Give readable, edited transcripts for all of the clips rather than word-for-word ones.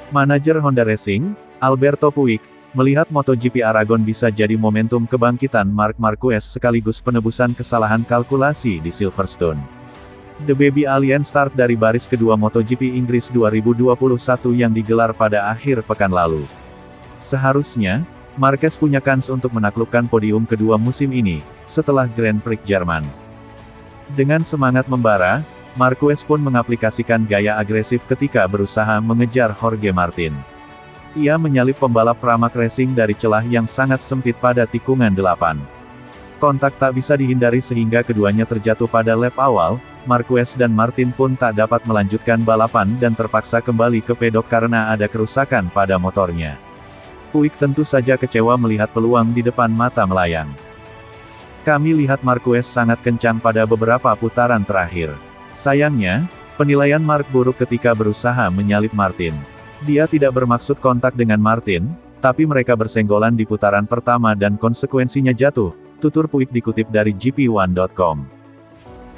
Manajer Honda Racing, Alberto Puig, melihat MotoGP Aragon bisa jadi momentum kebangkitan Marc Marquez sekaligus penebusan kesalahan kalkulasi di Silverstone. The Baby Alien start dari baris kedua MotoGP Inggris 2021 yang digelar pada akhir pekan lalu. Seharusnya, Marquez punya kans untuk menaklukkan podium kedua musim ini, setelah Grand Prix Jerman. Dengan semangat membara, Marquez pun mengaplikasikan gaya agresif ketika berusaha mengejar Jorge Martin. Ia menyalip pembalap Pramac Racing dari celah yang sangat sempit pada tikungan 8. Kontak tak bisa dihindari sehingga keduanya terjatuh pada lap awal. Marquez dan Martin pun tak dapat melanjutkan balapan dan terpaksa kembali ke pedok karena ada kerusakan pada motornya. Puig tentu saja kecewa melihat peluang di depan mata melayang. Kami lihat Marquez sangat kencang pada beberapa putaran terakhir. Sayangnya, penilaian Marc buruk ketika berusaha menyalip Martin. Dia tidak bermaksud kontak dengan Martin, tapi mereka bersenggolan di putaran pertama dan konsekuensinya jatuh, tutur Puig dikutip dari GP1.com.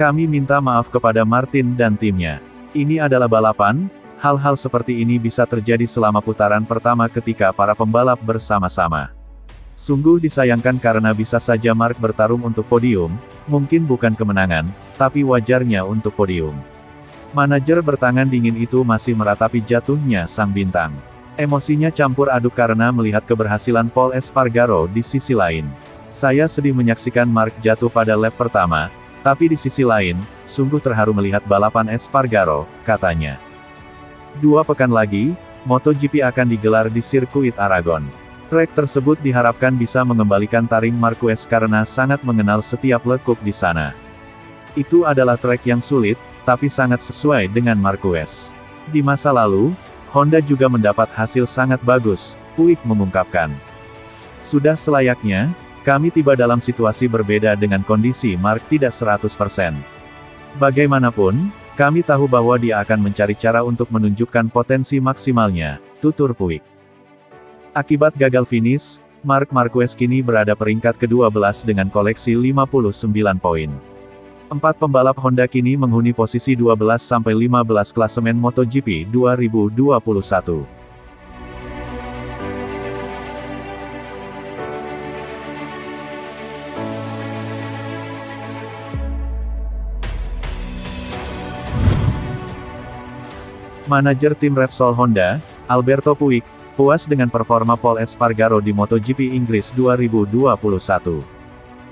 Kami minta maaf kepada Martin dan timnya. Ini adalah balapan, hal-hal seperti ini bisa terjadi selama putaran pertama ketika para pembalap bersama-sama. Sungguh disayangkan karena bisa saja Marc bertarung untuk podium, mungkin bukan kemenangan, tapi wajarnya untuk podium. Manajer bertangan dingin itu masih meratapi jatuhnya sang bintang. Emosinya campur aduk karena melihat keberhasilan Pol Espargaro di sisi lain. Saya sedih menyaksikan Marc jatuh pada lap pertama, tapi di sisi lain, sungguh terharu melihat balapan Espargaro, katanya. 2 pekan lagi, MotoGP akan digelar di sirkuit Aragon. Trek tersebut diharapkan bisa mengembalikan taring Marquez karena sangat mengenal setiap lekuk di sana. Itu adalah trek yang sulit, tapi sangat sesuai dengan Marquez. Di masa lalu, Honda juga mendapat hasil sangat bagus, Puig mengungkapkan. Sudah selayaknya, kami tiba dalam situasi berbeda dengan kondisi Marc tidak 100%. Bagaimanapun, kami tahu bahwa dia akan mencari cara untuk menunjukkan potensi maksimalnya, tutur Puig. Akibat gagal finish, Marc Marquez kini berada peringkat ke-12 dengan koleksi 59 poin. 4 pembalap Honda kini menghuni posisi 12-15 klasemen MotoGP 2021. Manajer tim Repsol Honda, Alberto Puig, puas dengan performa Pol Espargaro di MotoGP Inggris 2021.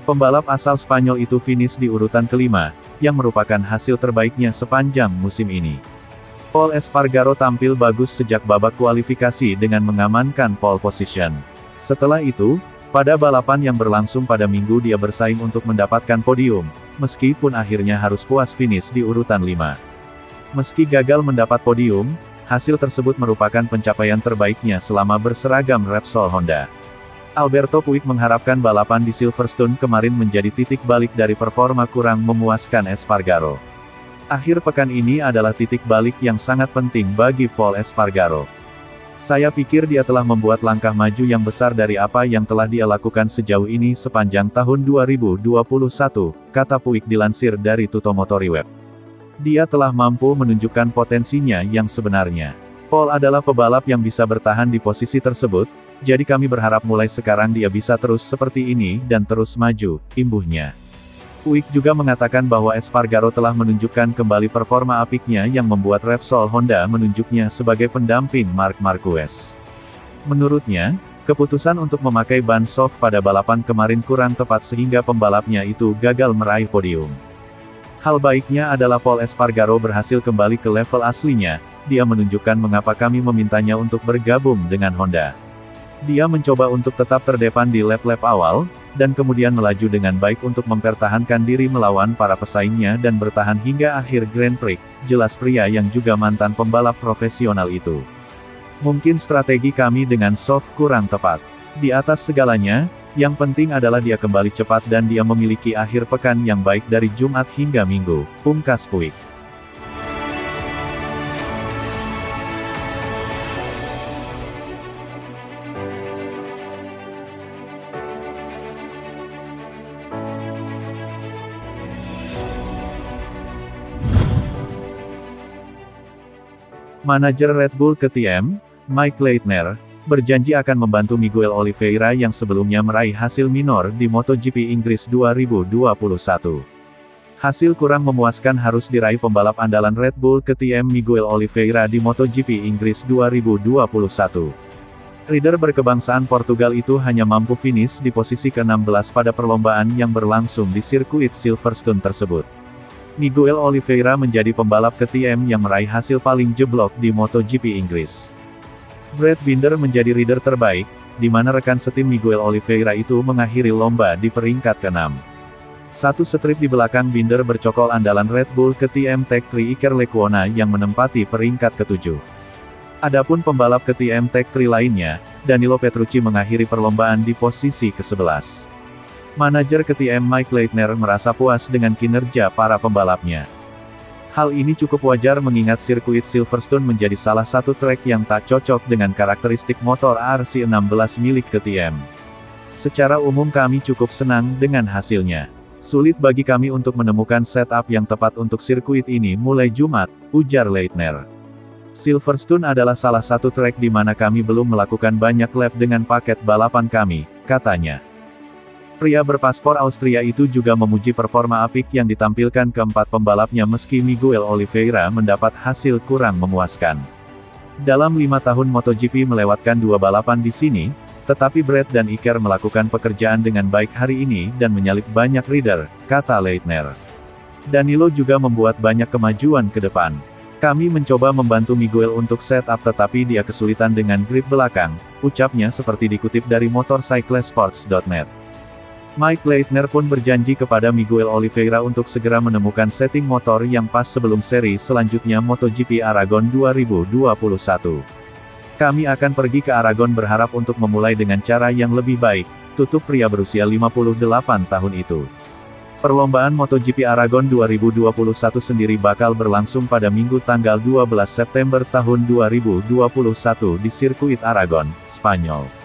Pembalap asal Spanyol itu finish di urutan kelima, yang merupakan hasil terbaiknya sepanjang musim ini. Pol Espargaro tampil bagus sejak babak kualifikasi dengan mengamankan pole position. Setelah itu, pada balapan yang berlangsung pada Minggu dia bersaing untuk mendapatkan podium, meskipun akhirnya harus puas finish di urutan 5. Meski gagal mendapat podium, hasil tersebut merupakan pencapaian terbaiknya selama berseragam Repsol Honda. Alberto Puig mengharapkan balapan di Silverstone kemarin menjadi titik balik dari performa kurang memuaskan Espargaro. Akhir pekan ini adalah titik balik yang sangat penting bagi Pol Espargaro. Saya pikir dia telah membuat langkah maju yang besar dari apa yang telah dia lakukan sejauh ini sepanjang tahun 2021, kata Puig dilansir dari Tuttomotori Web. Dia telah mampu menunjukkan potensinya yang sebenarnya. Pol adalah pebalap yang bisa bertahan di posisi tersebut, jadi kami berharap mulai sekarang dia bisa terus seperti ini dan terus maju, imbuhnya. Puig juga mengatakan bahwa Espargaro telah menunjukkan kembali performa apiknya yang membuat Repsol Honda menunjuknya sebagai pendamping Marc Marquez. Menurutnya, keputusan untuk memakai ban soft pada balapan kemarin kurang tepat sehingga pembalapnya itu gagal meraih podium. Hal baiknya adalah Pol Espargaro berhasil kembali ke level aslinya, dia menunjukkan mengapa kami memintanya untuk bergabung dengan Honda. Dia mencoba untuk tetap terdepan di lap-lap awal, dan kemudian melaju dengan baik untuk mempertahankan diri melawan para pesaingnya dan bertahan hingga akhir Grand Prix, jelas pria yang juga mantan pembalap profesional itu. Mungkin strategi kami dengan soft kurang tepat. Di atas segalanya, yang penting adalah dia kembali cepat dan dia memiliki akhir pekan yang baik dari Jumat hingga Minggu, pungkas Puig. Manajer Red Bull KTM, Mike Leitner, berjanji akan membantu Miguel Oliveira yang sebelumnya meraih hasil minor di MotoGP Inggris 2021. Hasil kurang memuaskan harus diraih pembalap andalan Red Bull KTM Miguel Oliveira di MotoGP Inggris 2021. Rider berkebangsaan Portugal itu hanya mampu finish di posisi ke-16 pada perlombaan yang berlangsung di sirkuit Silverstone tersebut. Miguel Oliveira menjadi pembalap KTM yang meraih hasil paling jeblok di MotoGP Inggris. Brad Binder menjadi rider terbaik, di mana rekan setim Miguel Oliveira itu mengakhiri lomba di peringkat ke-6. Satu strip di belakang Binder bercokol andalan Red Bull KTM Tech3 Iker Lecuona yang menempati peringkat ke-7. Adapun pembalap KTM Tech3 lainnya, Danilo Petrucci mengakhiri perlombaan di posisi ke-11. Manajer KTM Mike Leitner merasa puas dengan kinerja para pembalapnya. Hal ini cukup wajar mengingat sirkuit Silverstone menjadi salah satu trek yang tak cocok dengan karakteristik motor RC16 milik KTM. Secara umum kami cukup senang dengan hasilnya. Sulit bagi kami untuk menemukan setup yang tepat untuk sirkuit ini mulai Jumat, ujar Leitner. Silverstone adalah salah satu trek di mana kami belum melakukan banyak lap dengan paket balapan kami, katanya. Pria berpaspor Austria itu juga memuji performa apik yang ditampilkan keempat pembalapnya meski Miguel Oliveira mendapat hasil kurang memuaskan. Dalam 5 tahun MotoGP melewatkan 2 balapan di sini, tetapi Brad dan Iker melakukan pekerjaan dengan baik hari ini dan menyalip banyak rider, kata Leitner. Danilo juga membuat banyak kemajuan ke depan. Kami mencoba membantu Miguel untuk setup tetapi dia kesulitan dengan grip belakang, ucapnya seperti dikutip dari motorcyclesports.net. Mike Leitner pun berjanji kepada Miguel Oliveira untuk segera menemukan setting motor yang pas sebelum seri selanjutnya MotoGP Aragon 2021. Kami akan pergi ke Aragon berharap untuk memulai dengan cara yang lebih baik, tutup pria berusia 58 tahun itu. Perlombaan MotoGP Aragon 2021 sendiri bakal berlangsung pada Minggu tanggal 12 September tahun 2021 di sirkuit Aragon, Spanyol.